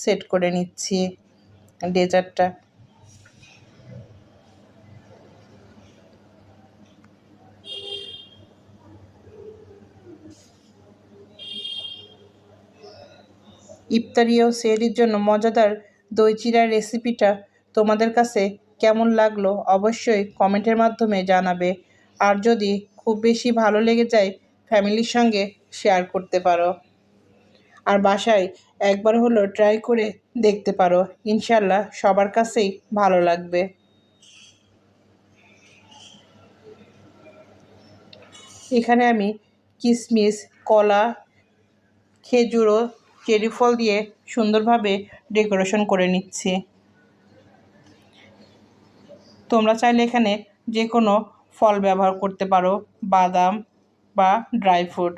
Set করে নিচ্ছি ডেজার্টটা। ইফতারি ও সেহরির জন্য মজাদার দই চিড়ার রেসিপিটা তোমাদের কাছে কেমন লাগলো অবশ্যই কমেন্টের মাধ্যমে জানাবে। আর যদি খুব বেশি ভালো লেগে যায় ফ্যামিলির সঙ্গে শেয়ার করতে পারো। আর বাসায় একবার হলো ট্রাই করে দেখতে পারো, ইনশাল্লাহ সবার কাছেই ভালো লাগবে। এখানে আমি কিশমিশ, কলা, খেজুর ও চেরি ফল দিয়ে সুন্দরভাবে ডেকোরেশন করে নিচ্ছি। তোমরা চাইলে এখানে যে কোনো ফল ব্যবহার করতে পারো, বাদাম বা ড্রাই ফ্রুট।